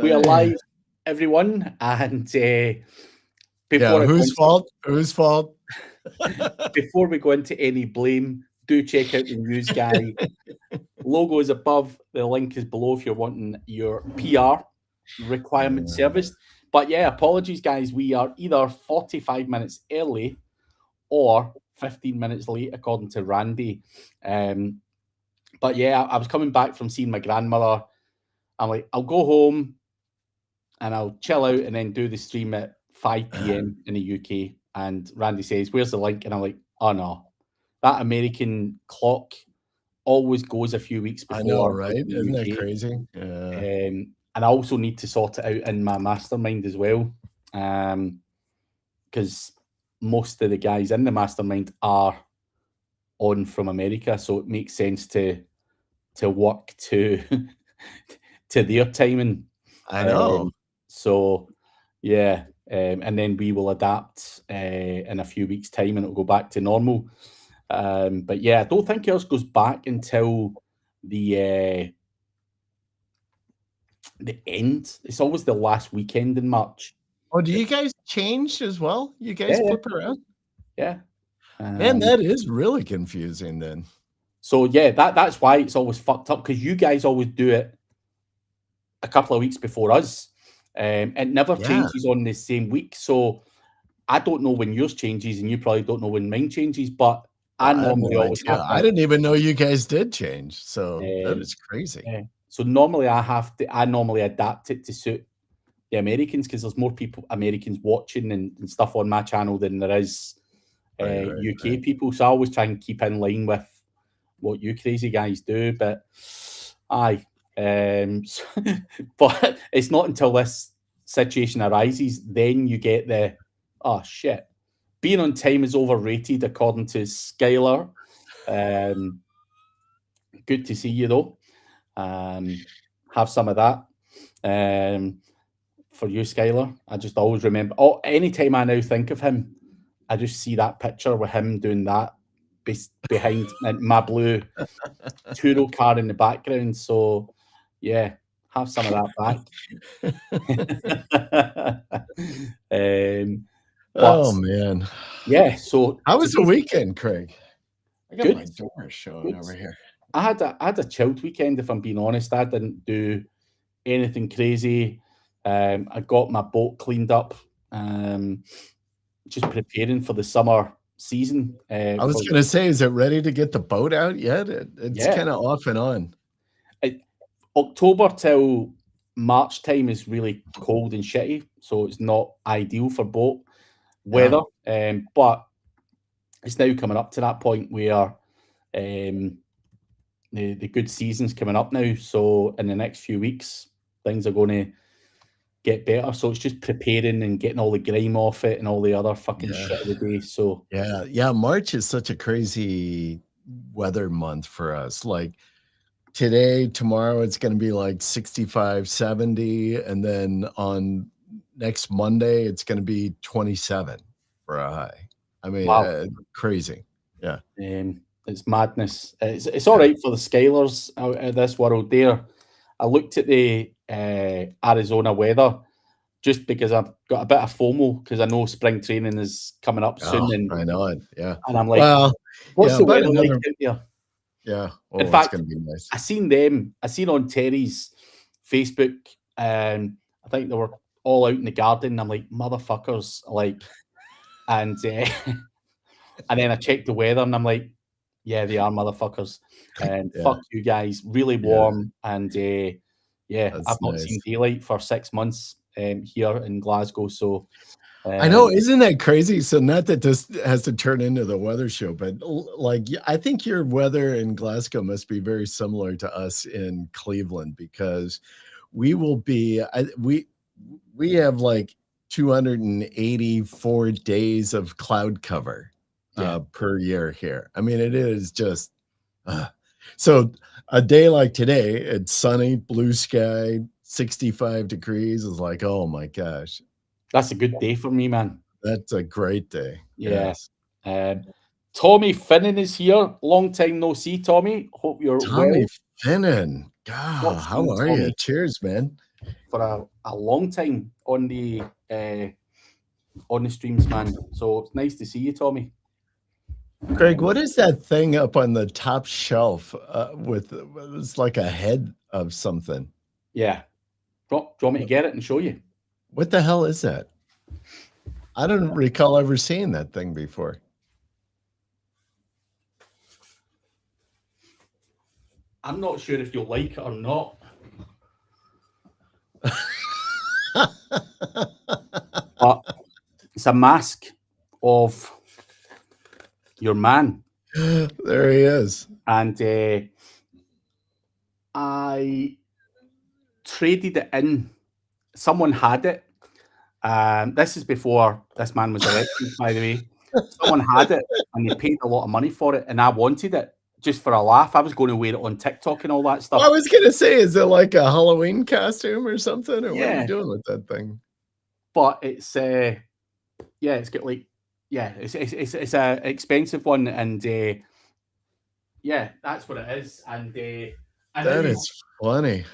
We are live, everyone, and before I go Whose into, fault? Whose fault? before we go into any blame, do check out the news guy. Logo is above. The link is below if you're wanting your PR requirement serviced. But yeah, apologies, guys. We are either 45 minutes early or 15 minutes late, according to Randy. But yeah, I was coming back from seeing my grandmother. I'm like, I'll go home and I'll chill out and then do the stream at 5 p.m. in the UK. And Randy says, "Where's the link?" And I'm like, "Oh no, that American clock always goes a few weeks I know, before right? like, the Isn't that UK." crazy? Yeah. And I also need to sort it out in my mastermind as well, because most of the guys in the mastermind are on from America, so it makes sense to work to to their timing. I know. So yeah, and then we will adapt in a few weeks' time, and it'll go back to normal. But yeah, I don't think ours goes back until the end. It's always the last weekend in March. Oh, do you guys change as well? You guys Yeah, flip around? yeah. Man, that is really confusing then. So yeah, that's why it's always fucked up, because you guys always do it a couple of weeks before us. It never Yeah. changes on the same week. So I don't know when yours changes, and you probably don't know when mine changes, but I I have normally no always idea. have I to. didn't even know you guys did change. So that Um, is crazy. yeah. So normally I normally adapt it to suit the Americans, because there's more people, Americans, watching and stuff on my channel than there is Right. UK people. So I always try and keep in line with what you crazy guys do. But aye, but it's not until this situation arises then you get the, oh shit, being on time is overrated according to Skylar. Good to see you though. Have some of that. For you, Skylar, I just always remember. Oh, anytime I now think of him, I just see that picture with him doing that behind my blue Turo car in the background. So, yeah, have some of that back. But Oh man. yeah, so How was the weekend, Craig? I got good, my door showing good. over here. I had a chilled weekend, if I'm being honest. I didn't do anything crazy. I got my boat cleaned up. Just preparing for the summer season. I was gonna say, is it ready to get the boat out yet? It's Yeah, kind of off and on. October till March time is really cold and shitty, so it's not ideal for boat Yeah. weather. But it's now coming up to that point where the good season's coming up now. So in the next few weeks, things are going to get better. So it's just preparing and getting all the grime off it and all the other fucking Yeah. shit of the day. So Yeah. March is such a crazy weather month for us. Like today, tomorrow, it's going to be like 65, 70. And then on next Monday, it's going to be 27 for a high. I mean, wow, crazy. Yeah. it's madness. It's all right for the Skylers out of this world. There, I looked at the Arizona weather just because I've got a bit of FOMO because I know spring training is coming up soon, Oh, I know it. Yeah. and I'm like, Well, what's yeah, the about weather like another. out there? Yeah. In Oh, it's fact, going to be nice. I seen them. I seen on Terry's Facebook. I think they were all out in the garden. I'm like, motherfuckers, like, and and then I checked the weather, and I'm like, yeah, they are motherfuckers. And Yeah. fuck you guys, really Yeah. warm, and yeah, That's I've not nice. seen daylight for 6 months here in Glasgow. So I know, um, isn't that crazy? So not that this has to turn into the weather show, but like I think your weather in Glasgow must be very similar to us in Cleveland because we will be we have like 284 days of cloud cover yeah, per year here. I mean, it is just uh, so a day like today, it's sunny, blue sky, 65 degrees is like, oh my gosh. that's a good day for me, man. That's a great day. Yeah. Yes. Um, Tommy Finnan is here. Long time no see, Tommy. Hope you're Tommy well. Finnan. Not God, how seen are you? Tommy Cheers, man. for a long time on the streams, man. So it's nice to see you, Tommy. Greg, what is that thing up on the top shelf with it's like a head of something? Yeah. Do you want me to get it and show you? What the hell is that? I don't recall ever seeing that thing before. I'm not sure if you'll like it or not. But it's a mask of your man. There he is. And I traded it in. Someone had it. This is before this man was elected, by the way. Someone had it and they paid a lot of money for it, and I wanted it just for a laugh. I was going to wear it on TikTok and all that Well, I stuff. was gonna say, is it like a Halloween costume or something, or what are you Yeah, doing with that thing? but it's it's got like it's a expensive one, and yeah, that's what it is. And That is funny.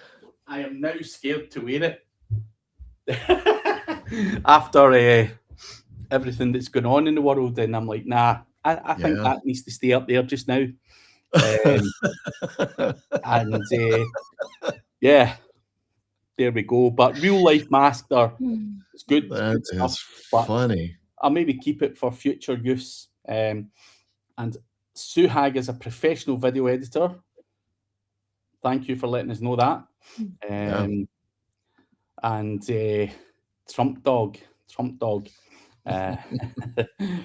I am now scared to wear it after everything that's going on in the world, and I'm like, nah, I think Yeah. that needs to stay up there just now. Um, and yeah, there we go. But real life masks are it's good, That good stuff. is But funny. I'll maybe keep it for future use. And Suhag is a professional video editor. Thank you for letting us know that. Yeah. And Trump dog. Uh,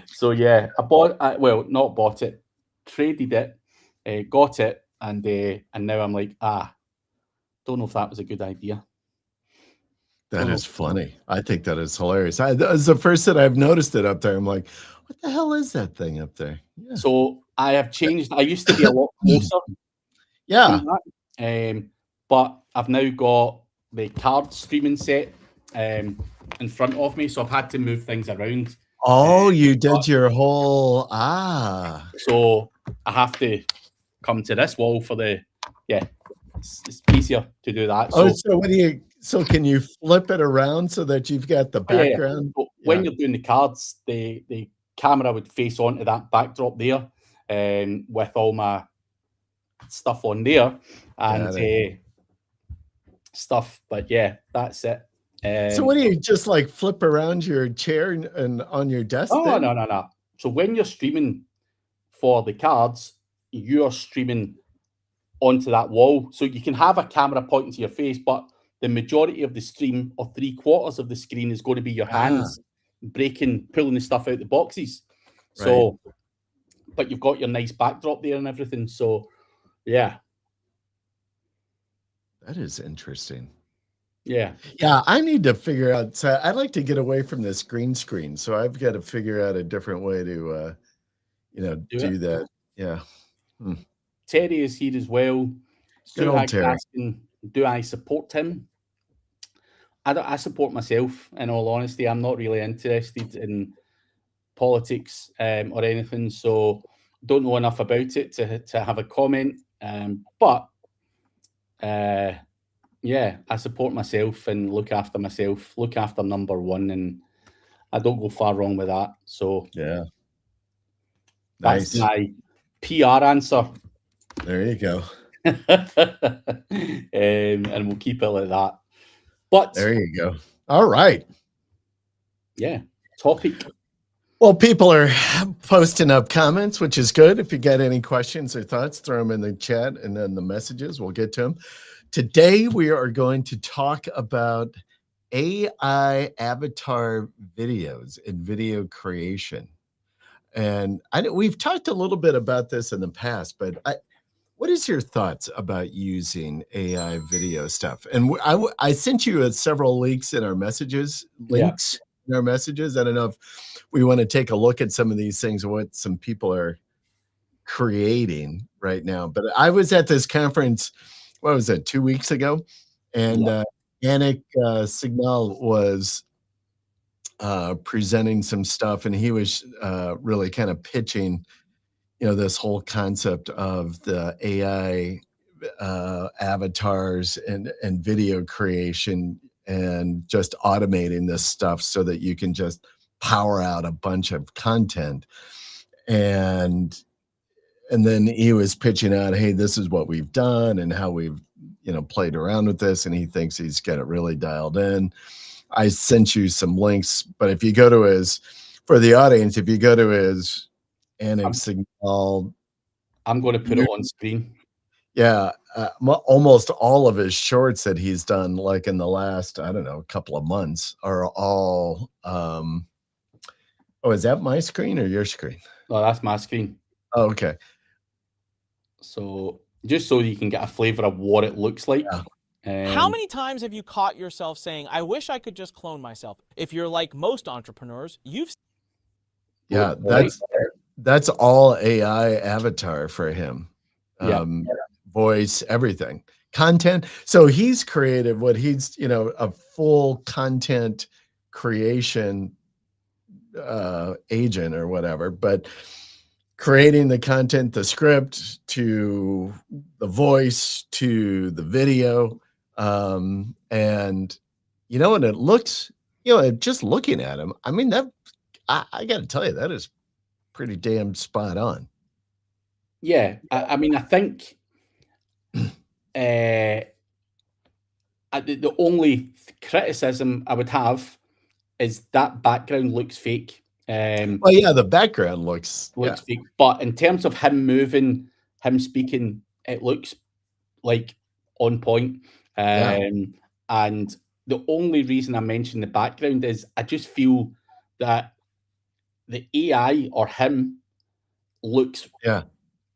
so yeah, not bought it, traded it, got it, and now I'm like, don't know if that was a good idea. That Don't know. is funny. I think that is hilarious. That was the first that I've noticed it up there. I'm like, what the hell is that thing up there? Yeah. So I have changed. I used to be a lot closer Yeah. to that, but I've now got the card streaming set in front of me, so I've had to move things around. Oh, you But did your whole so I have to come to this wall for the it's easier to do that. Oh, So so can you flip it around so that you've got the yeah. background? So Yeah. when you're doing the cards, the camera would face onto that backdrop there, with all my stuff on there and Got it. stuff. But yeah, that's it. So what do you just like flip around your chair and on your desk Oh then? no. So when you're streaming for the cards, you're streaming onto that wall. So you can have a camera pointing to your face, but the majority of the stream, or 3/4 of the screen, is going to be your hands pulling the stuff out the boxes. Right. So, but you've got your nice backdrop there and everything. So, yeah. That is interesting. Yeah. Yeah, I need to figure out. So I'd like to get away from this green screen. So I've got to figure out a different way to, do that. Yeah. Terry is here as well. Good old Suhag Terry. asking, do I support him? I support myself, in all honesty. I'm not really interested in politics or anything, so don't know enough about it to have a comment. But yeah, I support myself and look after myself, look after number one, and I don't go far wrong with that. So Yeah. that's Nice. my PR answer. There you go. And we'll keep it like that. But There you go. All right. yeah, topic. Well, people are posting up comments, which is good. If you got any questions or thoughts, throw them in the chat and then the messages, we'll get to them. Today, we are going to talk about AI avatar videos and video creation. And we've talked a little bit about this in the past, but what is your thoughts about using AI video stuff? And I sent you several links in our messages. Yeah. In our messages. I don't know if we want to take a look at some of these things, what some people are creating right now. But I was at this conference, what was it, 2 weeks ago? And Yannick Signal was presenting some stuff, and he was really kind of pitching, this whole concept of the AI avatars and video creation. and just automating this stuff so that you can just power out a bunch of content. And then he was pitching out, hey, this is what we've done and how we've, played around with this, and he thinks he's got it really dialed in. I sent you some links, but if you go to his, for the audience, if you go to his Annex I'm, Signal, I'm going to put it on screen. yeah, almost all of his shorts that he's done, like in the last, I don't know, couple of months, are all. Oh, is that my screen or your screen? Oh, that's my screen. Oh, okay. So just so you can get a flavor of what it looks like. Yeah. How many times have you caught yourself saying, I wish I could just clone myself? If you're like most entrepreneurs, Yeah, that's all AI avatar for him. Yeah. Voice, everything. Content. So he's created what he's, a full content creation agent or whatever, but creating the content, the script, to the voice, to the video. And and it looks, just looking at him, I mean, that I got to tell you, that is pretty damn spot on. Yeah. I mean, I think the only criticism I would have is that background looks fake. Well, yeah, the background looks fake, but in terms of him moving, him speaking, it looks like on point. And the only reason I mention the background is I just feel that the AI or him looks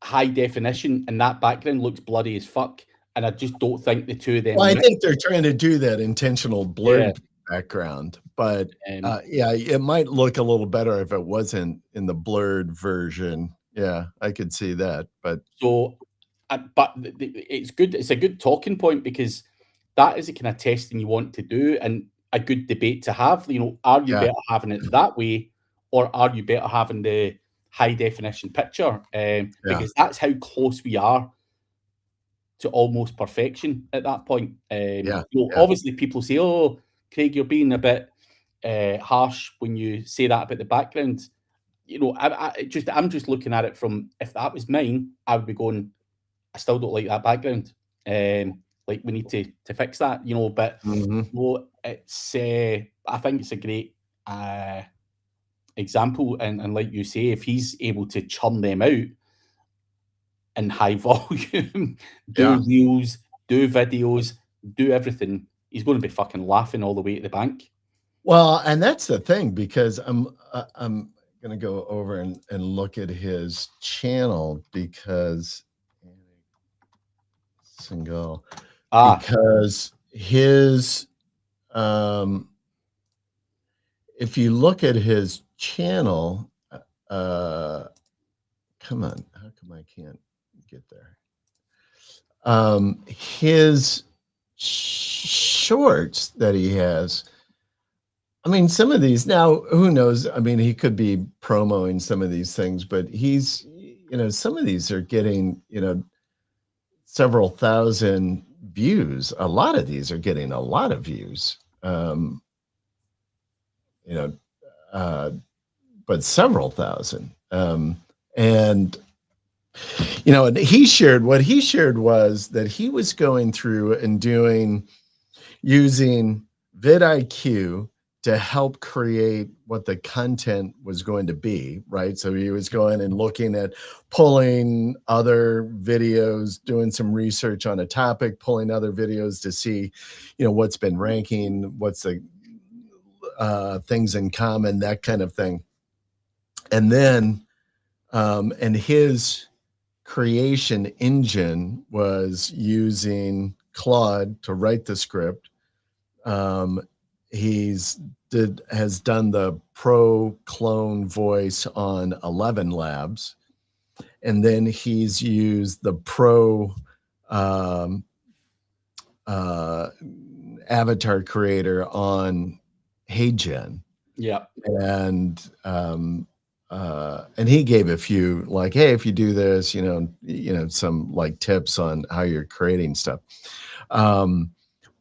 high definition, and that background looks bloody as fuck. And I just don't think the two of them. Well, I think they're trying to do that intentional blurred background, but yeah, it might look a little better if it wasn't in the blurred version. Yeah, I could see that, but it's good. It's a good talking point because that is the kind of testing you want to do and a good debate to have. Are you better having it that way, or are you better having the high definition picture? Because that's how close we are to almost perfection at that point. Obviously, people say, "Oh, Craig, you're being a bit harsh when you say that about the background." I'm just looking at it from, if that was mine, I would be going, I still don't like that background. Like, we need to fix that, But it's I think it's a great example, and like you say, if he's able to churn them out in high volume, do reels, do videos, do everything, he's going to be fucking laughing all the way to the bank. Well, and that's the thing, because I'm going to go over and look at his channel because because his if you look at his channel, come on, how come I can't get there? His shorts that he has, I mean, some of these, now, who knows? I mean, he could be promoting some of these things, but he's, some of these are getting, several thousand views. A lot of these are getting a lot of views. But several thousand. And he shared, what he shared was that he was going through and using vidIQ to help create what the content was going to be, right? So he was going and looking at pulling other videos, doing some research on a topic, pulling other videos to see, what's been ranking, what's the things in common, that kind of thing. And then, and his creation engine was using Claude to write the script. Has done the pro clone voice on 11 Labs, and then he's used the pro avatar creator on HeyGen. Yeah. And he gave a few, like, hey, if you do this, some like tips on how you're creating stuff.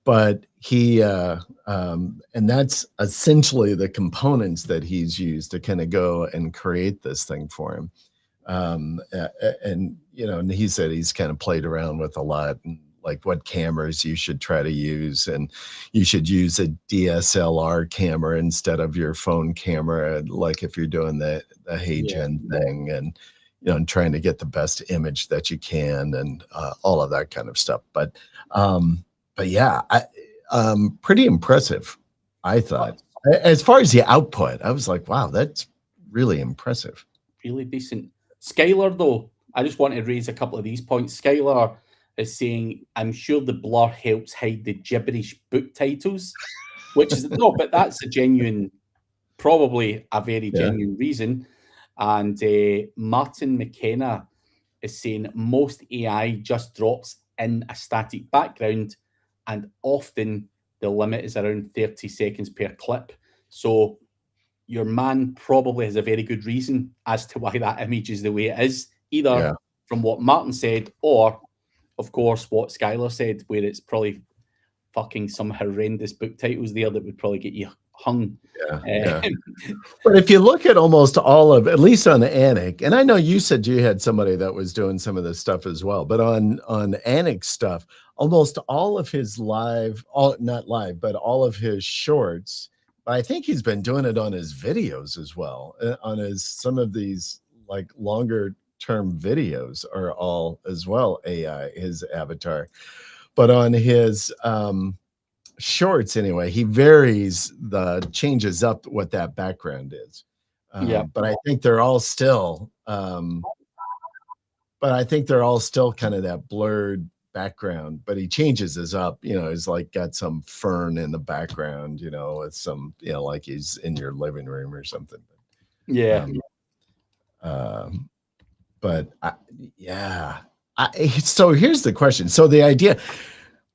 But and that's essentially the components that he's used to kind of go and create this thing for him. And and he said he's kind of played around with a lot, and like what cameras you should try to use, and you should use a DSLR camera instead of your phone camera, like if you're doing the Hey Gen thing, and and trying to get the best image that you can, and all of that kind of stuff. But yeah, pretty impressive, I thought. As far as the output, I was like, wow, that's really impressive. Really decent. Skylar, though, I just want to raise a couple of these points. Skylar is saying, I'm sure the blur helps hide the gibberish book titles, which is no, but that's a genuine, probably a very Yeah. genuine reason. And Martin McKenna is saying most AI just drops in a static background, and often the limit is around 30 seconds per clip. So your man probably has a very good reason as to why that image is the way it is, either Yeah. from what Martin said or, of course, what Skylar said, where it's probably fucking some horrendous book titles there that would probably get you hung. Yeah. But if you look at almost all of, at least on Anik, and I know you said you had somebody that was doing some of this stuff as well, but on Anik stuff, almost all of his not live, but all of his shorts, but I think he's been doing it on his videos as well. On some of these like longer term videos are all as well AI, his avatar. But on his shorts anyway, he changes up what that background is. But I think they're all still kind of that blurred background, but he changes his up, he's like got some fern in the background, with some, like he's in your living room or something. Yeah. But yeah. So here's the question. So the idea,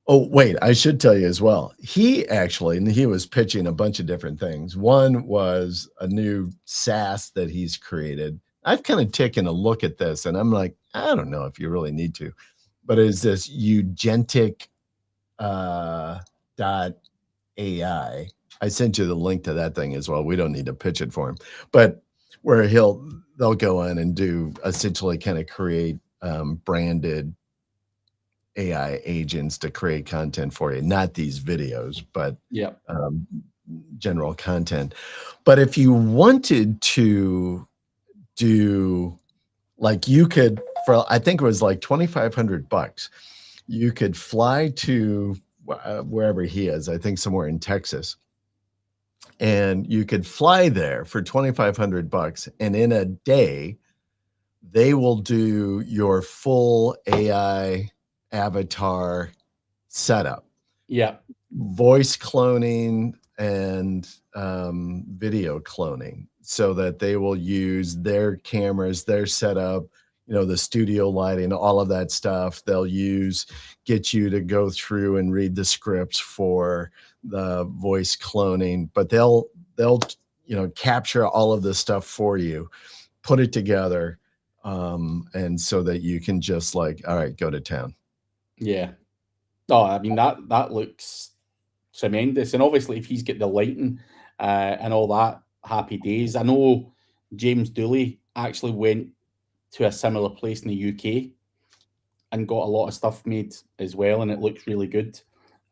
oh, wait, I should tell you as well. He was pitching a bunch of different things. One was a new SaaS that he's created. I've kind of taken a look at this and I'm like, I don't know if you really need to, but is this Eugentic dot AI? I sent you the link to that thing as well. We don't need to pitch it for him, but where they'll go in and do essentially kind of create branded AI agents to create content for you, not these videos, but general content. But if you wanted to do, like, you could, for I think it was like $2,500, you could fly to wherever he is, I think somewhere in Texas, and you could fly there for $2,500, and in a day they will do your full AI avatar setup. Yeah. Voice cloning and video cloning, so that they will use their cameras, their setup, the studio lighting, all of that stuff. They'll get you to go through and read the scripts for the voice cloning, but they'll capture all of this stuff for you, put it together, and so that you can just like, all right, go to town. Yeah. Oh, I mean that looks tremendous, and obviously if he's got the lighting and all that, happy days. I know James Dooley actually went to a similar place in the UK and got a lot of stuff made as well, and it looks really good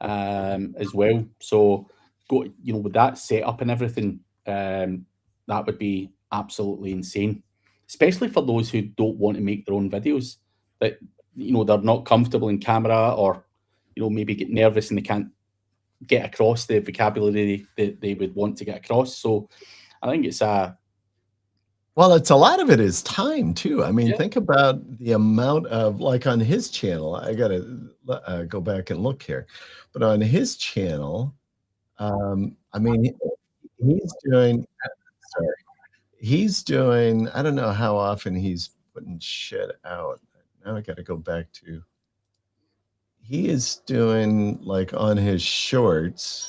as well. So, with that setup and everything, that would be absolutely insane, especially for those who don't want to make their own videos. That they're not comfortable in camera, or maybe get nervous and they can't get across the vocabulary that they would want to get across. So, I think it's well, it's a lot of it is time too. I mean, think about the amount of, like, on his channel. I gotta go back and look here, but on his channel, I mean, he's doing. Sorry, he's doing. I don't know how often he's putting shit out. Now I got to go back to. He is doing, like, on his shorts.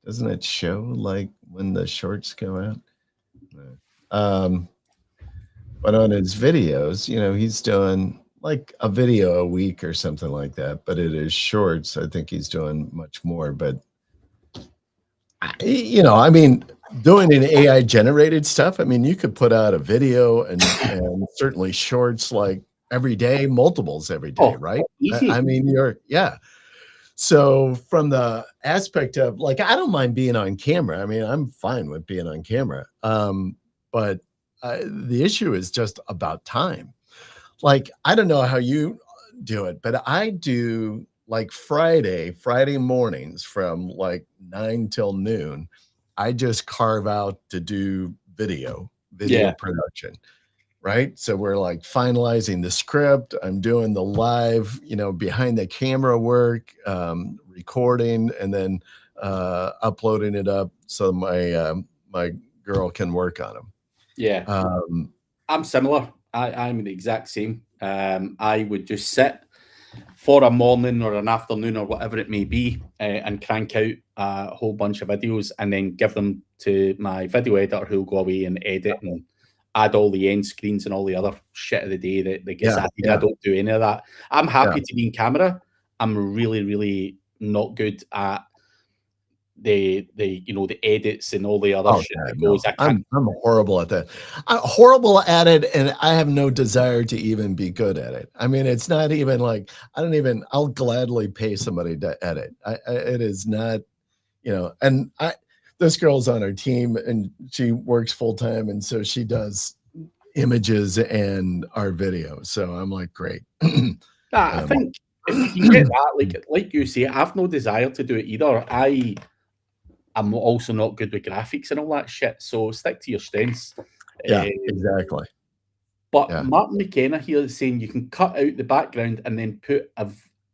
Doesn't it show like when the shorts go out? No. But on his videos, he's doing like a video a week or something like that, but it is shorts. I think he's doing much more, but I mean, doing an AI generated stuff, I mean, you could put out a video and certainly shorts like every day, multiples every day, Oh, right? I easy. mean, yeah. So from the aspect of like, I don't mind being on camera. I mean, I'm fine with being on camera. But the issue is just about time. Like, I don't know how you do it, but I do like Friday mornings from like 9 till noon. I just carve out to do video Yeah. production, right? So we're like finalizing the script. I'm doing the live, behind the camera work, recording, and then uploading it up so my girl can work on them. Yeah. Um, I'm similar. I'm the exact same. I would just sit for a morning or an afternoon or whatever it may be, and crank out a whole bunch of videos and then give them to my video editor who'll go away and edit and add all the end screens and all the other shit of the day that gets yeah, added. I yeah, don't do any of that. I'm yeah. happy to be in camera. I'm really, really not good at the edits and all the other Oh shit God, that goes. no. I can't. I'm horrible at that. I'm horrible at it, and I have no desire to even be good at it. I mean, it's not even like I'll gladly pay somebody to edit. It is not, and this girl's on our team and she works full time, and so she does images and our video. So I'm like, great. I Um, think if you can get that, like you say, I've no desire to do it either. I'm also not good with graphics and all that shit. So stick to your strengths. yeah, Uh, exactly. but Yeah, Martin McKenna here is saying you can cut out the background and then put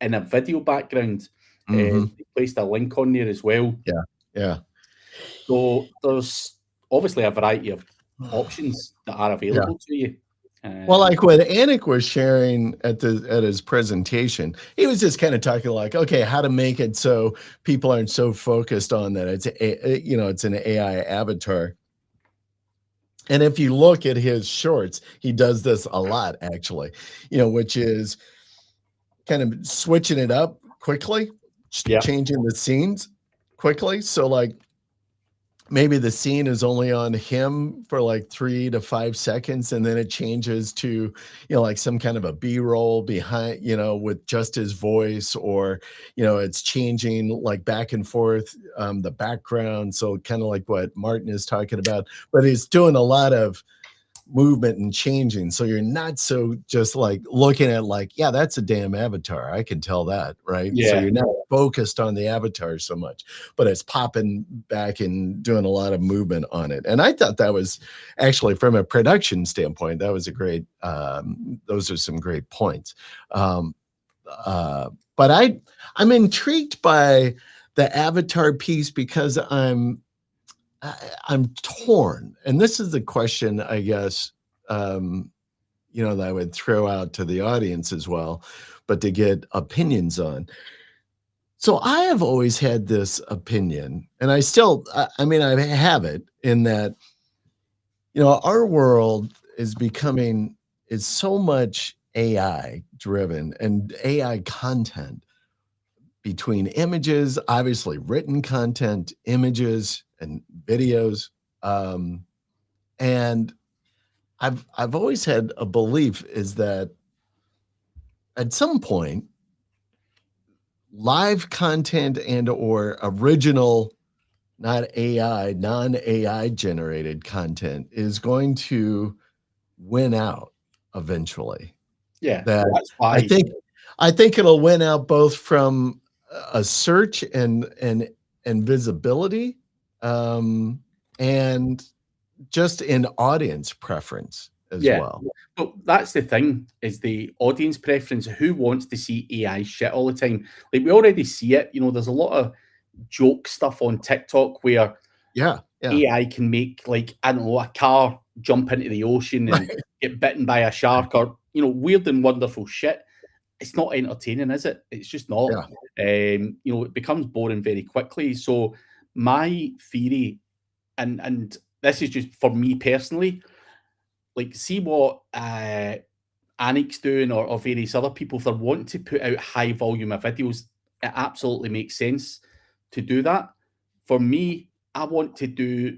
in a video background. hmm, He placed a link on there as well. yeah, yeah, So there's obviously a variety of options that are yeah. available to you. Well, Um, like what Anik was sharing at his presentation, he was just kind of talking like, okay, how to make it so people aren't so focused on that it's an AI avatar. And if you look at his shorts, he does this a lot actually, which is kind of switching it up quickly, yeah, changing the scenes quickly. So like maybe the scene is only on him for like 3 to 5 seconds, and then it changes to, like some kind of a B-roll behind, with just his voice, or, it's changing like back and forth, the background. So kind of like what Martin is talking about, but he's doing a lot of movement and changing. So you're not so just like looking at like, yeah, that's a damn avatar. I can tell that, right? So yeah, you're not focused on the avatar so much, but it's popping back and doing a lot of movement on it. And I thought that was actually from a production standpoint, that was a great, those are some great points. Um, but I'm intrigued by the avatar piece because I'm torn, and this is the question, I guess, um, that I would throw out to the audience as well, but to get opinions on. So I have always had this opinion, and I mean, I have it in that, our world is so much AI driven and AI content between images, obviously written content, images, and videos. Um, And I've always had a belief is that at some point, live content and or original, not AI, non-AI generated content is going to win out eventually. yeah. That That's I why. think I think it'll win out both from a search and visibility, um, and just in audience preference as Yeah. well. But that's the thing, is the audience preference. Who wants to see AI shit all the time? Like, we already see it. There's a lot of joke stuff on TikTok where Yeah, yeah. AI can make, like, I don't know, a car jump into the ocean and Right. get bitten by a shark, or, weird and wonderful shit. It's not entertaining, is it? It's just not. Yeah. It becomes boring very quickly. So my theory, and this is just for me personally, like, see what Anik's doing, or various other people, if they're wanting to put out high volume of videos, it absolutely makes sense to do that. For me, I want to do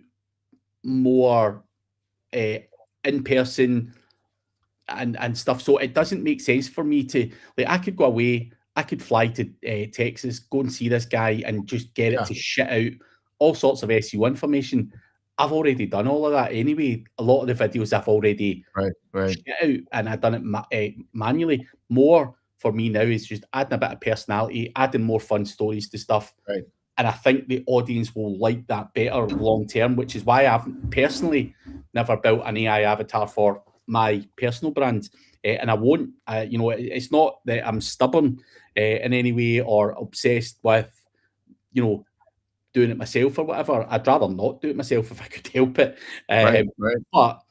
more in person and stuff. So it doesn't make sense for me to, like, I could go away, I could fly to Texas, go and see this guy, and just get it Yeah. to shit out all sorts of SEO information. I've already done all of that anyway. A lot of the videos I've already Right. shit out, and I've done it manually. More for me now is just adding a bit of personality, adding more fun stories to stuff. Right. And I think the audience will like that better long term, which is why I've personally never built an AI avatar for my personal brand. And I won't. It's not that I'm stubborn in any way or obsessed with, doing it myself or whatever. I'd rather not do it myself if I could help it. Right. But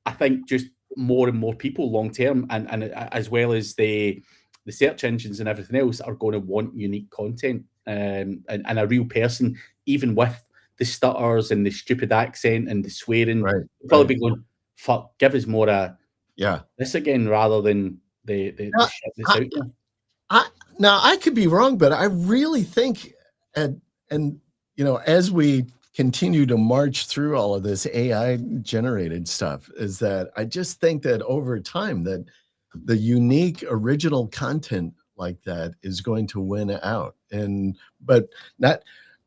I think just more and more people long term, and as well as the search engines and everything else, are going to want unique content, and a real person, even with the stutters and the stupid accent and the swearing. Right. They'll probably be going, "Fuck, give us more Yeah. this again," rather than the Now, shit that's out there. now I could be wrong, but I really think, and as we continue to march through all of this AI generated stuff, is that I just think that over time that the unique original content like that is going to win out. But not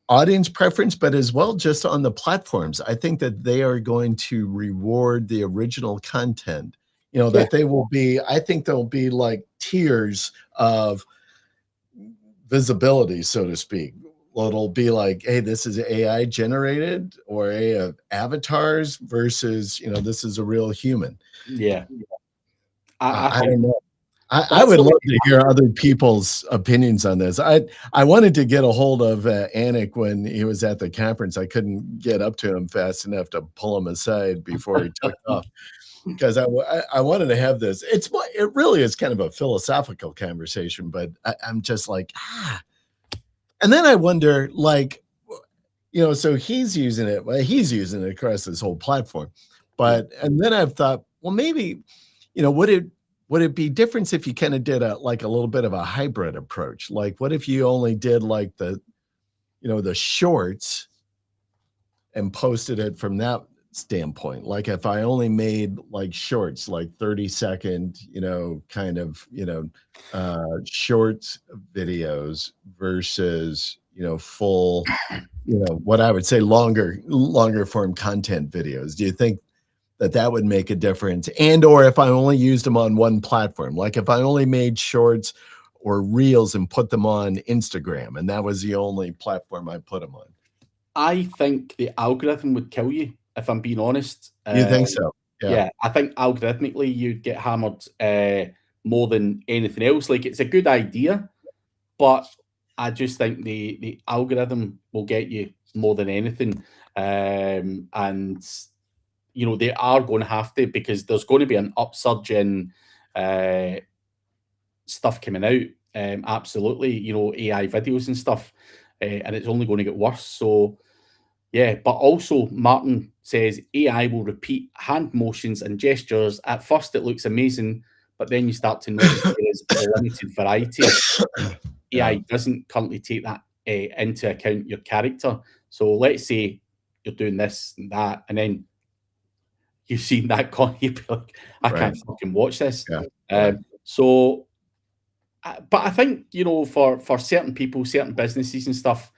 audience preference, but as well just on the platforms. I think that they are going to reward the original content. That they will be, I think there'll be like tiers of visibility, so to speak. Well, it'll be like, hey, this is AI generated, or avatars versus, this is a real human. Yeah. I don't know. I That's would what love to hear other people's opinions on this. I wanted to get a hold of Anik when he was at the conference. I couldn't get up to him fast enough to pull him aside before he took off, because I wanted to have this. It really is kind of a philosophical conversation, but I'm just like, and then I wonder, like, so he's using it. Well, he's using it across this whole platform, and then I've thought, well, maybe, would it be different if you kind of did a little bit of a hybrid approach? Like, what if you only did like the shorts and posted it from that standpoint? Like, if I only made like shorts, like 30-second, kind of, shorts videos versus, full, what I would say longer form content videos. Do you think that would make a difference? Or if I only used them on one platform, like if I only made shorts or reels and put them on Instagram, and that was the only platform I put them on? I think the algorithm would kill you, if I'm being honest. You think so? Yeah, I think algorithmically you'd get hammered more than anything else. Like, it's a good idea, but I just think the algorithm will get you more than anything. And they are going to have to, because there's going to be an upsurge in stuff coming out. Absolutely, AI videos and stuff, and it's only going to get worse. So, yeah, but also Martin says AI will repeat hand motions and gestures. At first, it looks amazing, but then you start to notice there is a limited variety. AI doesn't currently take that into account, your character. So let's say you're doing this and that, and then you've seen that con, you'd be like, I can't fucking watch this. So, but I think, for certain people, certain businesses and stuff,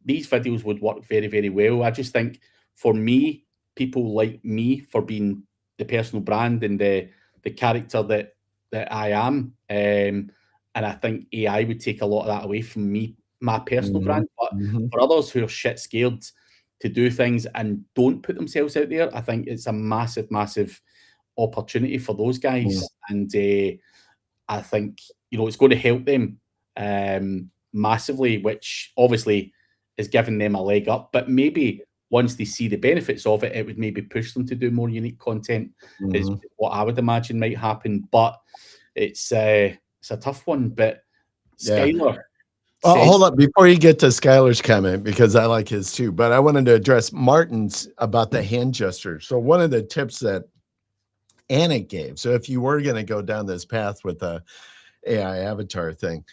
these videos would work very, very well. I just think, for me, people like me for being the personal brand and the character that I am. And I think AI would take a lot of that away from me, my personal brand. But for others who are shit scared to do things and don't put themselves out there, I think it's a massive, massive opportunity for those guys. And I think, it's going to help them massively, which obviously is giving them a leg up. But maybe once they see the benefits of it, it would maybe push them to do more unique content, is what I would imagine might happen. But it's a tough one. But Skylar, hold up before you get to Skylar's comment, because I like his too. But I wanted to address Martin's about the hand gesture. So one of the tips that Anik gave. So if you were going to go down this path with the AI avatar thing,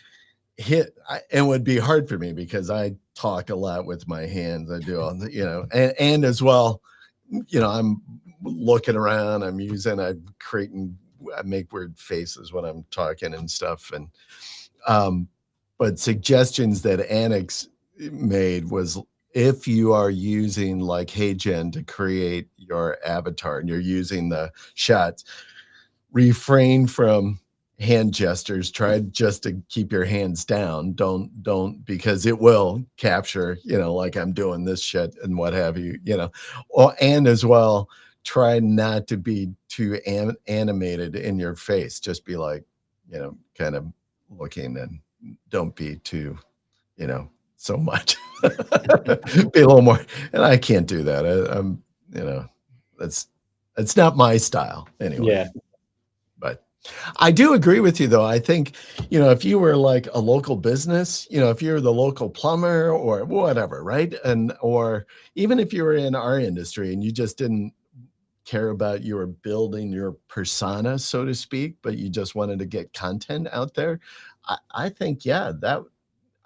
it would be hard for me because I talk a lot with my hands. I do all the, and as well, I'm looking around, I make weird faces when I'm talking and stuff. And but suggestions that Annex made was, if you are using like HeyGen to create your avatar and you're using the shots, refrain from hand gestures. Try just to keep your hands down. Don't because it will capture, like I'm doing this shit and what have you, and as well, try not to be too animated in your face. Just be like, kind of looking, and don't be too, so much. Be a little more, and I can't do that. I'm, that's not my style anyway. Yeah. But I do agree with you, though. I think, if you were like a local business, if you're the local plumber or whatever, right? Or even if you were in our industry and you just didn't care about you were building your persona, so to speak, but you just wanted to get content out there, I think, yeah, that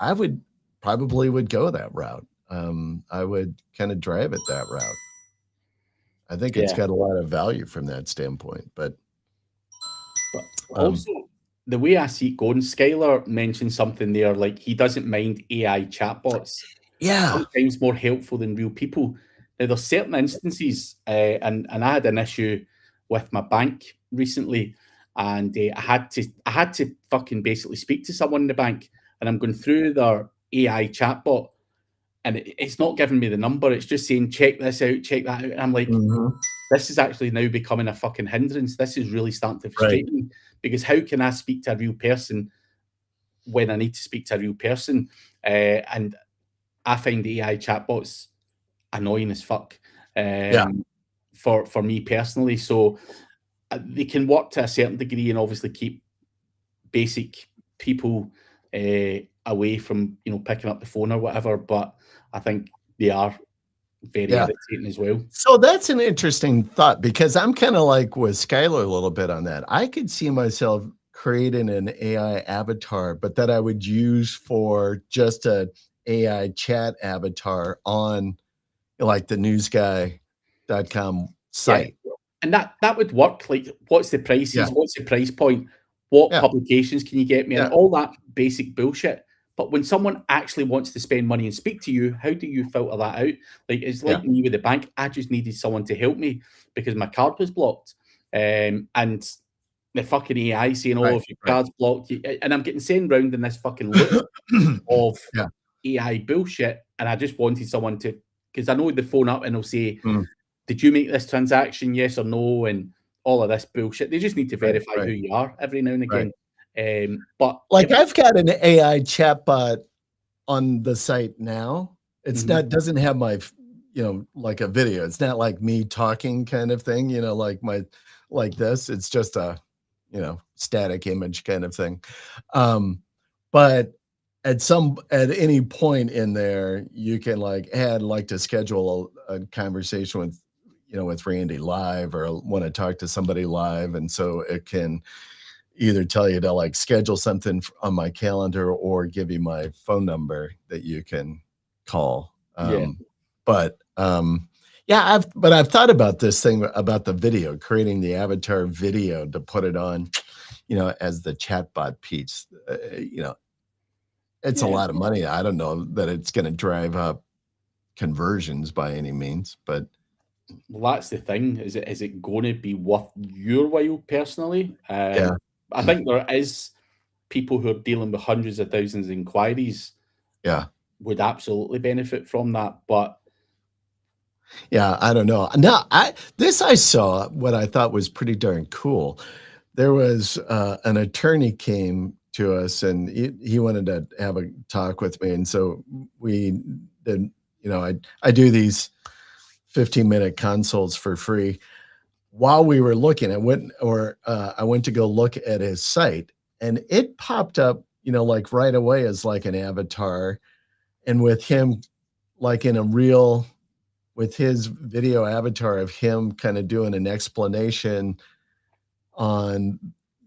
I would go that route. I would kind of drive it that route. I think it's Yeah. got a lot of value from that standpoint, but But also, the way I see it going, Skylar mentioned something there, like he doesn't mind AI chatbots. yeah. Sometimes more helpful than real people. Now, there's certain instances, and I had an issue with my bank recently, and I had to fucking basically speak to someone in the bank, and I'm going through their AI chatbot, and it's not giving me the number. It's just saying check this out, check that out, and I'm like, Mhm. this is actually now becoming a fucking hindrance. This is really starting to Right. frustrate me because how can I speak to a real person when I need to speak to a real person? And I find the AI chatbots annoying as fuck, Yeah. for me personally. So they can work to a certain degree and obviously keep basic people away from picking up the phone or whatever. But I think they are very Yeah. irritating as well. So that's an interesting thought because I'm kind of like with Skylar a little bit on that. I could see myself creating an AI avatar, but that I would use for just a AI chat avatar on like the newsguy.com Yeah, site. and that would work. Like, what's the Yeah. prices? What's the price point? What Yeah. publications can you get me? And Yeah. all that basic bullshit. But when someone actually wants to spend money and speak to you, how do you filter that out? Like, it's Yeah. like me with the bank. I just needed someone to help me because my card was blocked. And the fucking AI saying, "Oh, Right. if your Right. card's blocked," and I'm getting sent round in this fucking loop of Yeah. AI bullshit. And I just wanted someone to, because I know they phone up and they'll say, Mm. did you make this transaction? Yes or no? And all of this bullshit. They just need to Right. verify who Right. you are every now and Right. again. But Like if, I've got an AI chatbot on the site now. It's Mhm. not doesn't have my like a video. It's not like me talking kind of thing, like this. It's just a, static image kind of thing. But at any point in there, you can like add like to schedule a conversation with Randy live or want to talk to somebody live. And so it can either tell you to like schedule something on my calendar or give you my phone number that you can call. Yeah, Yeah, I've thought about this thing about the video, creating the avatar video to put it on, as the chatbot piece. It's a yeah. lot of money. I don't know that it's going to drive up conversions by any means, but Well, that's the thing. Is it going to be worth your while personally? yeah, I think there is people who are dealing with hundreds of thousands of inquiries yeah, would absolutely benefit from that. But yeah. I don't know. No, I saw what I thought was pretty darn cool. There was an attorney came to us and he wanted to have a talk with me, and so we did. I do these 15-minute consults for free. While we were looking, I went to go look at his site, and it popped up, like right away as like an avatar, and with him, like in a real, with his video avatar of him kind of doing an explanation on,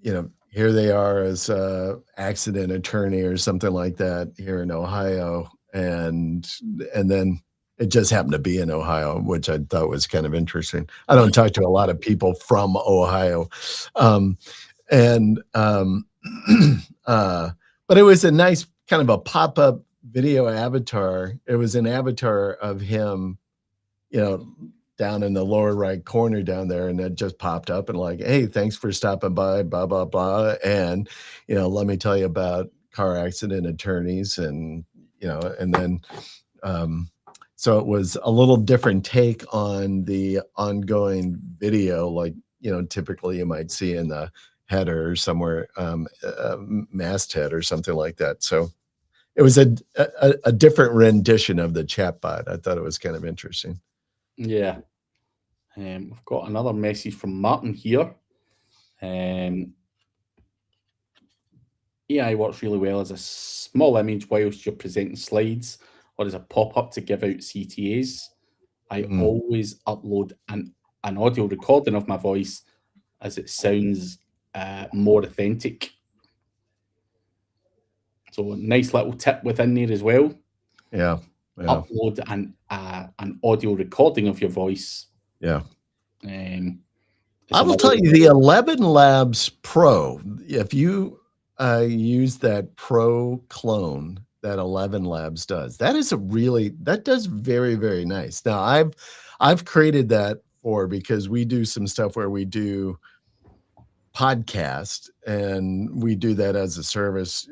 here they are as a accident attorney or something like that here in Ohio, and then it just happened to be in Ohio, which I thought was kind of interesting. I don't talk to a lot of people from Ohio, um, and but it was a nice kind of a pop-up video avatar. It was an avatar of him, you know, down in the lower right corner down there, and it just popped up and like, hey, thanks for stopping by, blah blah blah, and let me tell you about car accident attorneys, and and then um, so it was a little different take on the ongoing video, like typically you might see in the header or somewhere, masthead or something like that. So it was a different rendition of the chatbot. I thought it was kind of interesting. Yeah. We've got another message from Martin here. AI works really well as a small image whilst you're presenting slides or as a pop-up to give out CTAs. I always upload an audio recording of my voice as it sounds more authentic. So nice little tip within there as well. Yeah. Upload an audio recording of your voice. Yeah. I will tell you, the 11 Labs Pro, if you use that Pro clone that 11 Labs does, that does very, very nice. Now I've created that because we do some stuff where we do podcast, and we do that as a service,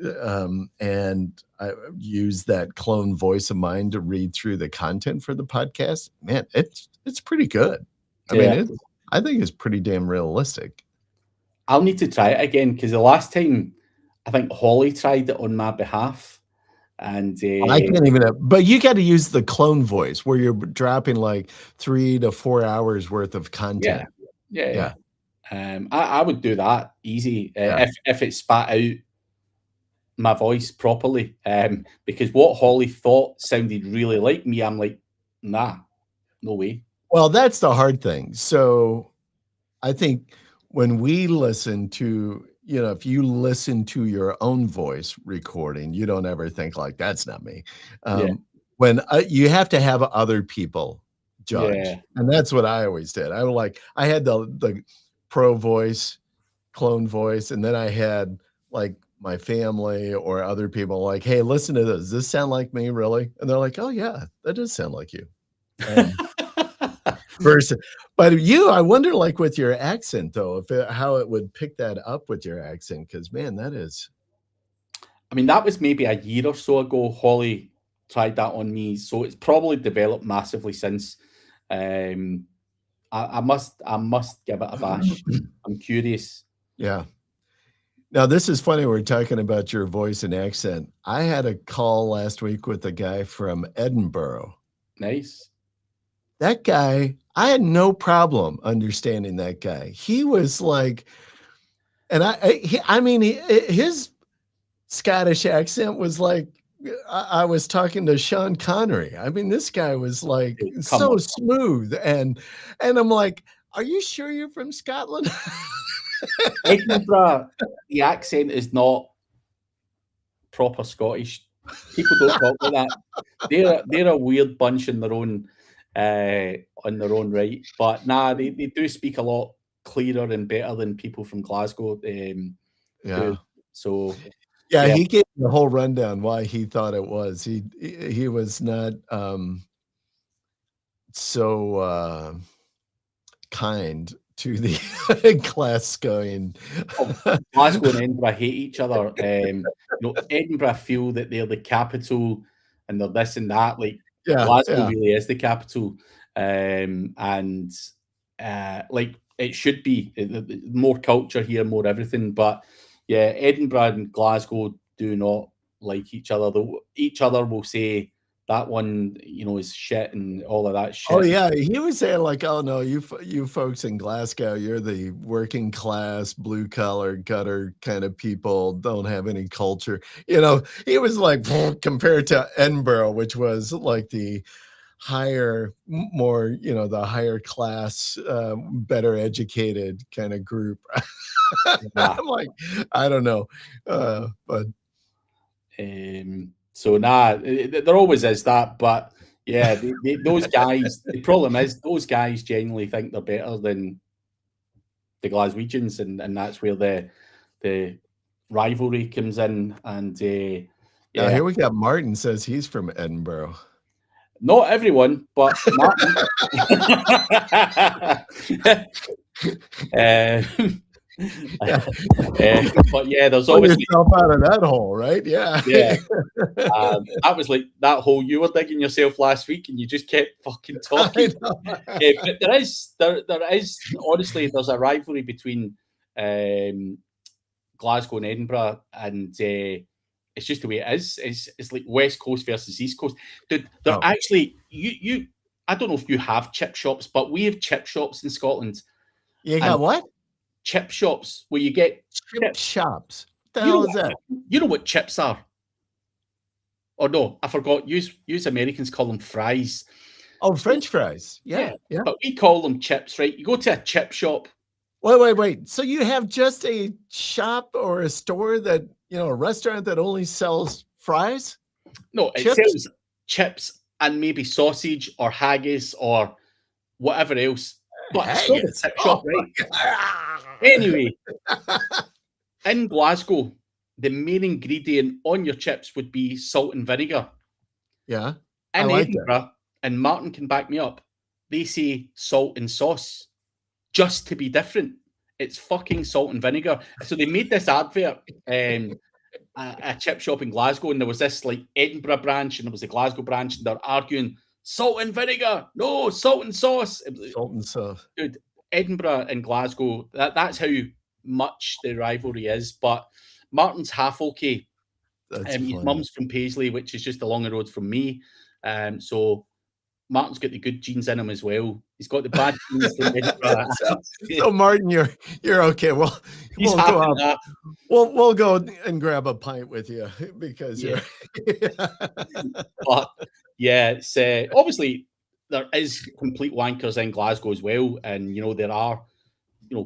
and I use that clone voice of mine to read through the content for the podcast. Man, it's pretty good. I mean, I think it's pretty damn realistic. I'll need to try it again, because the last time I think Holly tried it on my behalf, and I can't even but you got to use the clone voice where you're dropping like 3 to 4 hours worth of content. Yeah. I would do that easy if it spat out my voice properly, because what Holly thought sounded really like me, I'm like, nah, no way. Well, that's the hard thing. So I think when we listen to, if you listen to your own voice recording, you don't ever think like, that's not me. When you have to have other people judge, and that's what I always did. I had the Pro voice, clone voice, and then I had like my family or other people like, hey, listen to this. Does this sound like me, really? And they're like, oh yeah, that does sound like you. But I wonder, like with your accent though, how it would pick that up with your accent, because man, that was maybe a year or so ago. Holly tried that on me, so it's probably developed massively since. I must give it a bash. I'm curious. Yeah. Now this is funny. We're talking about your voice and accent. I had a call last week with a guy from Edinburgh. Nice. That guy, I had no problem understanding that guy. He was like, and his Scottish accent was like, I was talking to Sean Connery. I mean, this guy was like so smooth, and I'm like, are you sure you're from Scotland? Edinburgh, the accent is not proper Scottish. People don't talk like that. They're a weird bunch in their own right. But nah, they do speak a lot clearer and better than people from Glasgow. Do. So yeah, he gave the whole rundown why he thought it was. He was not so kind to the Glasgowian. Glasgow and Edinburgh hate each other. Edinburgh feel that they're the capital and they're this and that. Like Glasgow really is the capital, and like it should be more culture here, more everything. But yeah, Edinburgh and Glasgow do not like each other. Each other will say that one, is shit and all of that shit. Oh yeah, he was saying like, "Oh no, you folks in Glasgow, you're the working class, blue collar, gutter kind of people. Don't have any culture." He was like compared to Edinburgh, which was like the higher, more, the higher class, better educated kind of group. Nah. I'm like, I don't know, but So nah, there always is that, but yeah, those guys. The problem is those guys genuinely think they're better than the Glaswegians, and that's where the rivalry comes in. And now yeah, here we got Martin says he's from Edinburgh. not everyone, but Martin. Yeah. But yeah, there's Pull obviously yourself out of that hole, right? Yeah. yeah. That was like that hole you were digging yourself last week, and you just kept fucking talking. I know. But there is honestly there's a rivalry between Glasgow and Edinburgh, and it's just the way it is. It's like West Coast versus East Coast. Dude, they're Oh. actually you. I don't know if you have chip shops, but we have chip shops in Scotland. You got what? Chip shops where you get Chip shops. What the You know hell is that? You know what chips are? Or no, I forgot. Use Americans call them fries. Oh, French fries. Yeah. But we call them chips, right? You go to a chip shop. Wait. So you have just a shop or a store that, a restaurant that only sells fries? No, it sells chips and maybe sausage or haggis or whatever else. But it's called a chip shop, right? Anyway, in Glasgow, the main ingredient on your chips would be salt and vinegar. Yeah. In Edinburgh, and Martin can back me up, they say salt and sauce just to be different. It's fucking salt and vinegar. So they made this advert, a chip shop in Glasgow, and there was this like Edinburgh branch and there was a Glasgow branch, and they're arguing salt and vinegar, no salt and sauce. Salt and sauce. Dude, Edinburgh and Glasgow, that's how much the rivalry is. But Martin's half okay. His mum's from Paisley, which is just along the road from me. So Martin's got the good genes in him as well. He's got the bad genes from Edinburgh. So Martin, you're okay. Well, we'll go out. We'll go and grab a pint with you because you're. But yeah, it's obviously there is complete wankers in Glasgow as well, and there are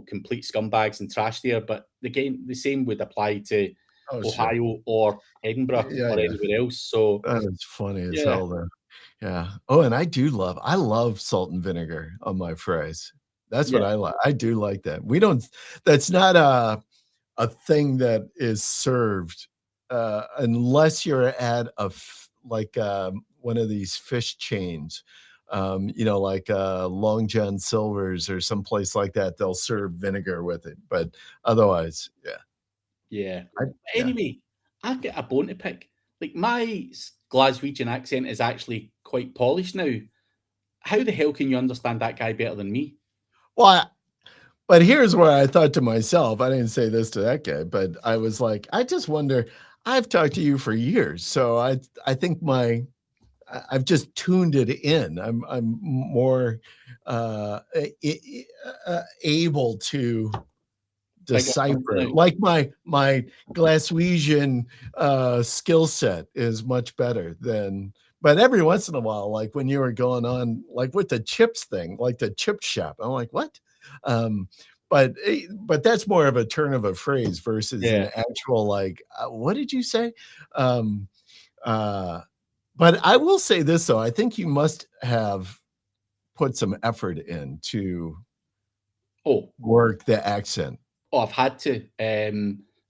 complete scumbags and trash there. But again, the same would apply to Ohio or Edinburgh or anywhere else. So that's funny as hell there. Yeah. Oh, and I love salt and vinegar on my fries. That's what I like. I do like that. That's not a thing that is served unless you're at one of these fish chains. Like Long John Silver's or someplace like that, they'll serve vinegar with it. But otherwise, yeah. Anyway, I've got a bone to pick. Like my Glaswegian accent is actually quite polished now. How the hell can you understand that guy better than me? Well, but here's where I thought to myself, I didn't say this to that guy, but I was like, I just wonder, I've talked to you for years. So I think I've just tuned it in. I'm more able to decipher it. Like my Glaswegian skill set is much better than. But every once in a while, like when you were going on, like with the chips thing, like the chip shop, I'm like, what? But that's more of a turn of a phrase versus an actual like, what did you say? But I will say this though, I think you must have put some effort in to work the accent. Oh, I've had to,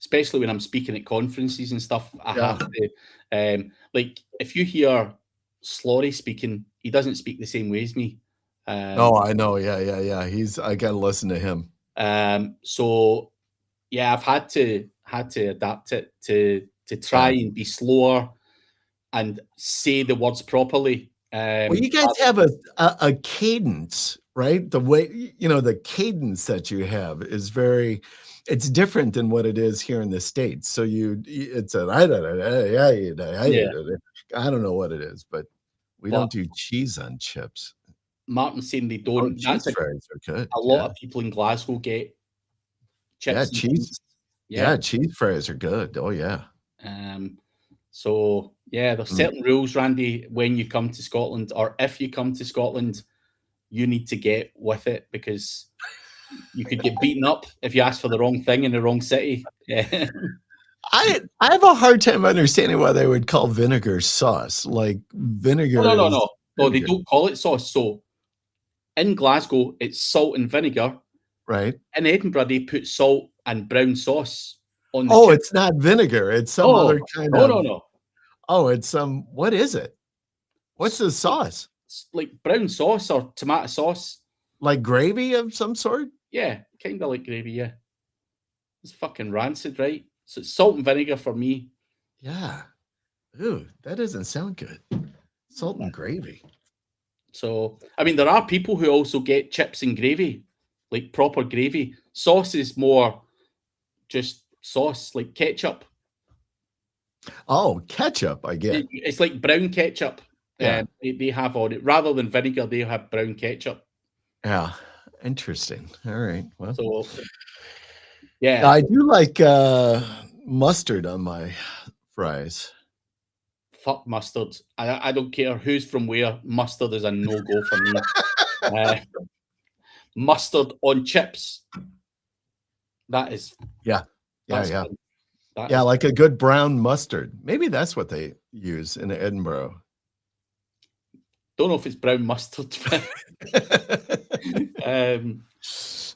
especially when I'm speaking at conferences and stuff. I have to, like, if you hear Slory speaking, he doesn't speak the same way as me. Oh, I know. Yeah. I got to listen to him. So, yeah, I've had to adapt it to try and be slower and say the words properly. Well, you guys have a cadence, right? The way, the cadence that you have is it's different than what it is here in the States. So it's I don't know what it is, but we don't do cheese on chips. Martin's saying they don't. Cheese fries are good. A lot of people in Glasgow get chips. Yeah, cheese. Yeah, cheese fries are good. Oh yeah. So Yeah, there's certain rules, Randy, when you come to Scotland, or if you come to Scotland, you need to get with it because you could get beaten up if you ask for the wrong thing in the wrong city. Yeah. I have a hard time understanding why they would call vinegar sauce. Like vinegar No. is No, they vinegar, don't call it sauce. So in Glasgow, it's salt and vinegar. right? In Edinburgh, they put salt and brown sauce on the Oh, chips. it's not vinegar. It's some No, other kind no, of. no, no. Oh, it's some. What is it? What's the Like, sauce? like brown sauce or tomato sauce. Like gravy of some sort? Yeah, kind of like gravy. Yeah, it's fucking rancid, right? So it's salt and vinegar for me. Yeah. Ooh, that doesn't sound good. Salt and gravy. So I mean, there are people who also get chips and gravy, like proper gravy. Sauce is more just sauce, like ketchup. Oh, ketchup, I get. It's like brown ketchup. Yeah. They have on it rather than vinegar. They have brown ketchup. Yeah. Interesting. All right. Well, So yeah, I do like mustard on my fries. fuck mustard. I don't care who's from where. Mustard is a no go for me. Uh, mustard on chips. That is Yeah. Yeah. that's Yeah. fun. That Yeah. is Like a good brown mustard. Maybe that's what they use in Edinburgh. don't know if it's brown mustard, but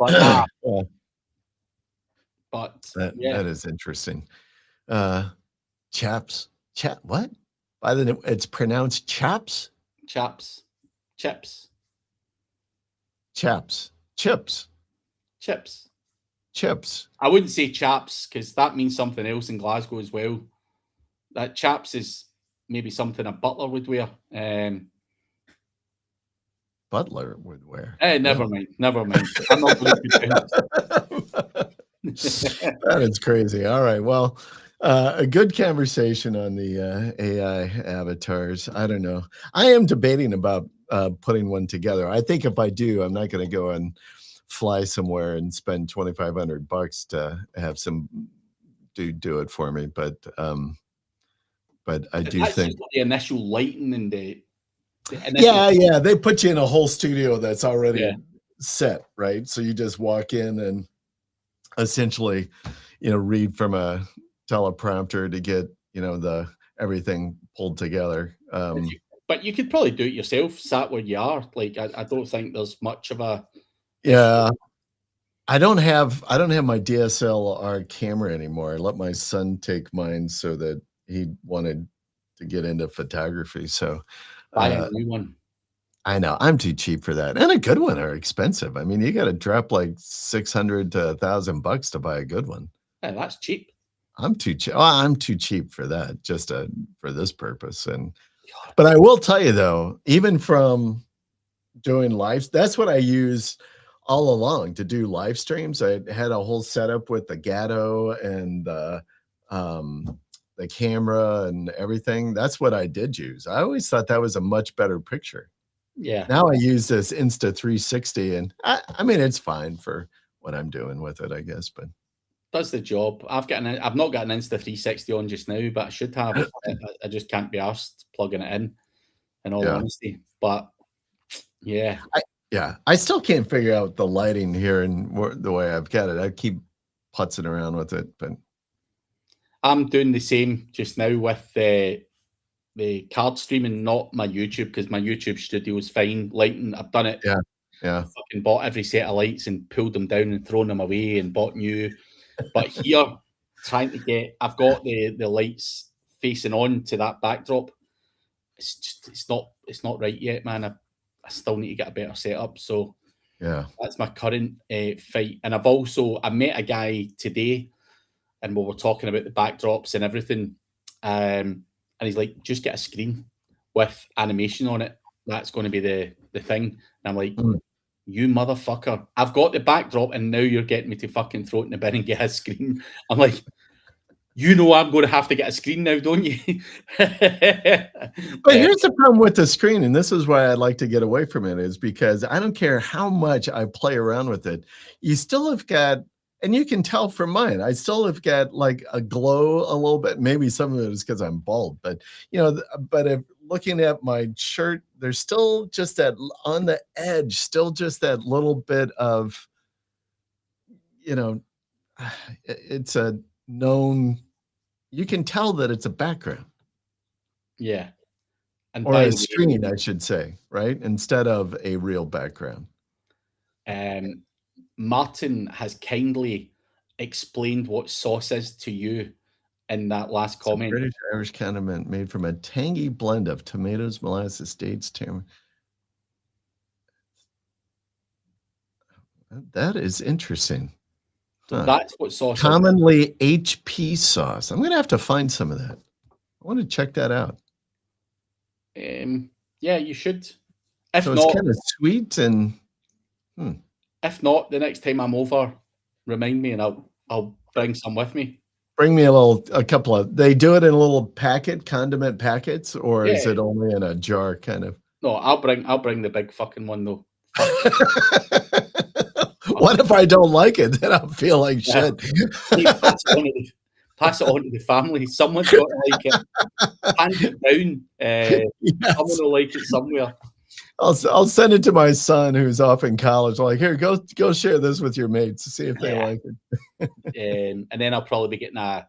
nah, Yeah, but yeah, that is interesting. Chaps. What? By the it's pronounced chaps? chaps, chips, Chaps. Chips. chips. Chips. I wouldn't say chaps because that means something else in Glasgow as well. That chaps is maybe something a butler would wear. Butler would wear. Never mind. Never mind. I'm not going to That is crazy. All right. Well, a good conversation on the AI avatars. I don't know. I am debating about putting one together. I think if I do, I'm not going to go and fly somewhere and spend $2,500 to have some dude do it for me. But I do That's think. just the initial lighting and the initial. Yeah. They put you in a whole studio that's already Yeah. set, right? So you just walk in and essentially, read from a teleprompter to get, the everything pulled together. But you could probably do it yourself, sat where you are. Like I don't think there's much of a. Yeah. I don't have my DSLR camera anymore. I let my son take mine so that he wanted to get into photography. So Buy a new one. I know I'm too cheap for that. And a good one are expensive. I mean, you got to drop like $600 to $1,000 to buy a good one. Yeah, that's cheap. I'm too cheap. I'm too cheap for that, just for this purpose. But I will tell you though, even from doing live, that's what I use all along to do live streams. I had a whole setup with the Gatto and the camera and everything. That's what I did use. I always thought that was a much better picture. Yeah. Now I use this Insta360, and I mean it's fine for what I'm doing with it, I guess. But does the job. I've not got an Insta360 on just now, but I should have. I just can't be arsed plugging it in all honesty. But yeah. I still can't figure out the lighting here and the way I've got it. I keep putzing around with it, but I'm doing the same just now with the card streaming, not my YouTube, because my YouTube studio is fine. Lighting, I've done it. Yeah. I fucking bought every set of lights and pulled them down and thrown them away and bought new. But here, I've got the lights facing on to that backdrop. It's not right yet, man. I still need to get a better setup. So yeah, that's my current fight. And I met a guy today, and we were talking about the backdrops and everything. And he's like, just get a screen with animation on it. That's going to be the thing. And I'm like, you motherfucker. I've got the backdrop and now you're getting me to fucking throw it in the bin and get a screen. I'm like, I'm going to have to get a screen now, don't you? But here's the problem with the screen, and this is why I'd like to get away from it, is because I don't care how much I play around with it. You still have got and you can tell from mine. I still have got like a glow a little bit. Maybe some of it is because I'm bald, but but if looking at my shirt, there's still just that on the edge, still just that little bit of, you know, it's a known. You can tell that it's a background Yeah. And or by a the screen, way, I should say, right? Instead of a real background. Martin has kindly explained what sauce is to you in that last It's a comment. British Irish condiment made from a tangy blend of tomatoes, molasses, dates, tamarind. That is interesting. So Huh. that's what sauce is. Commonly HP sauce. I'm gonna have to find some of that. I want to check that out. Yeah, you should. If So it's not, kind of sweet and the next time I'm over, remind me and I'll bring some with me. bring me a couple of. They do it in a little condiment packets, or is Yeah. it only in a jar kind of? No, I'll bring the big fucking one though. What if I don't like it? Then I'll feel like shit. Hey, pass it on to the family. Someone's got to like it. Hand it down. Yes. Someone will like it somewhere. I'll send it to my son who's off in college. Like, here, go share this with your mates to see if they like it. And then I'll probably be getting I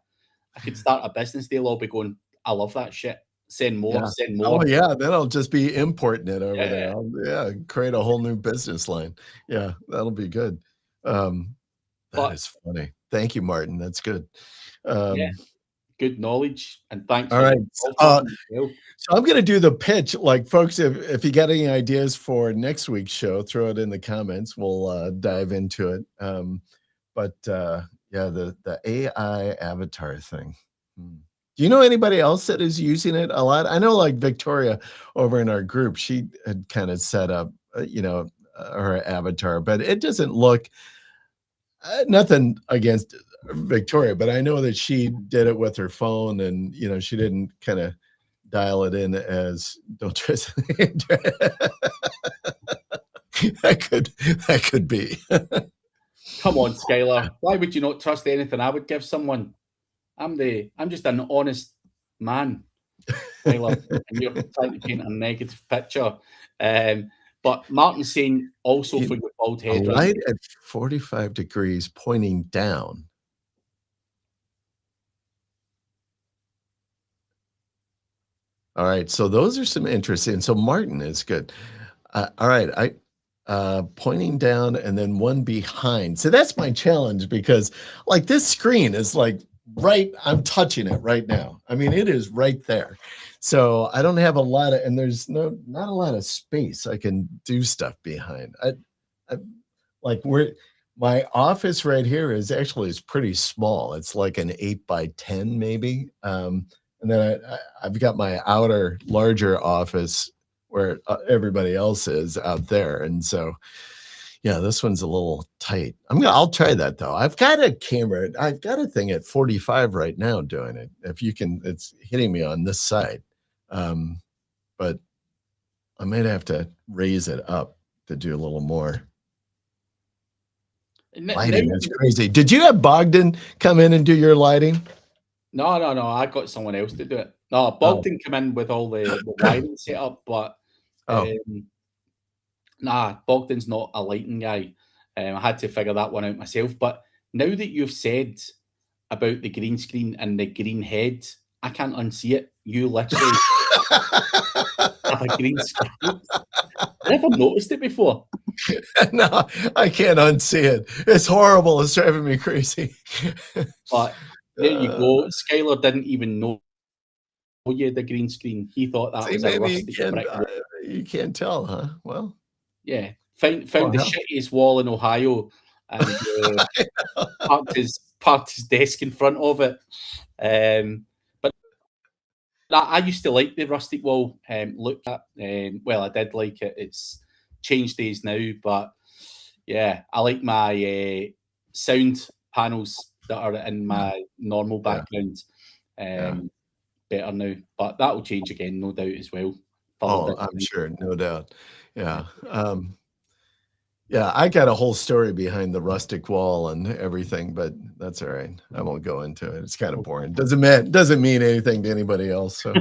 could start a business deal. I'll be going, I love that shit. Send more, send more. Oh yeah, then I'll just be importing it over there. I'll create a whole new business line. Yeah, that'll be good. That is funny. Thank you, Martin. That's good. Good knowledge, and thanks. All right. So I'm going to do the pitch. Like, folks, if you got any ideas for next week's show, throw it in the comments. We'll dive into it. But yeah, the AI avatar thing. Do you know anybody else that is using it a lot? I know, like Victoria over in our group, she had kind of set up, her avatar, but it doesn't look. Nothing against Victoria, but I know that she did it with her phone, and she didn't kind of dial it in as don't trust. that could be. Come on, Skylar. Why would you not trust anything I would give someone? I'm just an honest man, Skylar, and you're trying to paint a negative picture. But Martin's saying also for your bald head, light at 45 degrees pointing down. All right, so those are some interesting. So Martin is good. All right, pointing down and then one behind. So that's my challenge, because like this screen is like I'm touching it right now. I mean, it is right there. So I don't have a lot of, and there's not a lot of space I can do stuff behind. Like my office right here is pretty small. It's like an 8x10 maybe. And then I've got my outer larger office where everybody else is out there. And so, yeah, this one's a little tight. I'll try that though. I've got a camera. I've got a thing at 45 right now doing it. If you can, it's hitting me on this side. But I might have to raise it up to do a little more. Lighting is crazy. Did you have Bogdan come in and do your lighting? No. I got someone else to do it. No, Bogdan came in with all the wiring set up, but nah, Bogdan's not a lighting guy. I had to figure that one out myself. But now that you've said about the green screen and the green head, I can't unsee it. You literally have a green screen. I never noticed it before. No, I can't unsee it. It's horrible. It's driving me crazy. But there you go. Skylar didn't even know you had the green screen. He thought that was a rusty brick wall. You can't tell, huh? Well, yeah. Found the shittiest wall in Ohio and parked his desk in front of it. But I used to like the rustic wall look at. Well, I did like it. It's changed days now, but yeah, I like my sound panels that are in my normal background better now. But that will change again, no doubt, as well. Oh, I'm sure, no doubt. Yeah. Yeah, I got a whole story behind the rustic wall and everything, but that's all right. I won't go into it. It's kind of boring. Doesn't mean anything to anybody else. So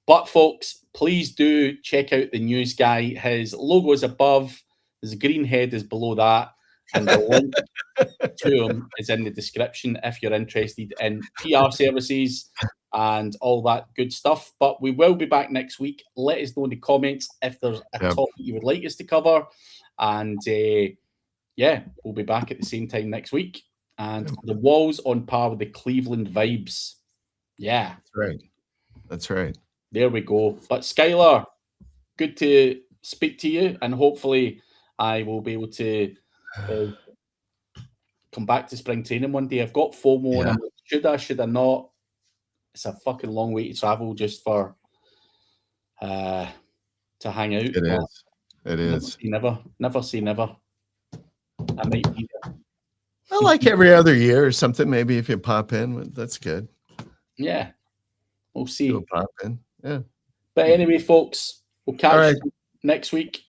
But folks, please do check out the news guy. His logo is above, his green head is below that, and the link to him is in the description if you're interested in PR services and all that good stuff. But we will be back next week. Let us know in the comments if there's a Yep. topic you would like us to cover. And yeah, we'll be back at the same time next week. And the wall's on par with the Cleveland vibes. Yeah. That's right. That's right. There we go. But Skylar, good to speak to you. And hopefully I will be able to come back to spring training one day. I've got FOMO and I'm like, should I not? It's a fucking long way to travel just for to hang out. It is. It is. Never say never. I might be there. Well, like every other year or something, maybe if you pop in, that's good. Yeah. We'll see. You'll pop in. Yeah. But anyway, folks, we'll catch you next week.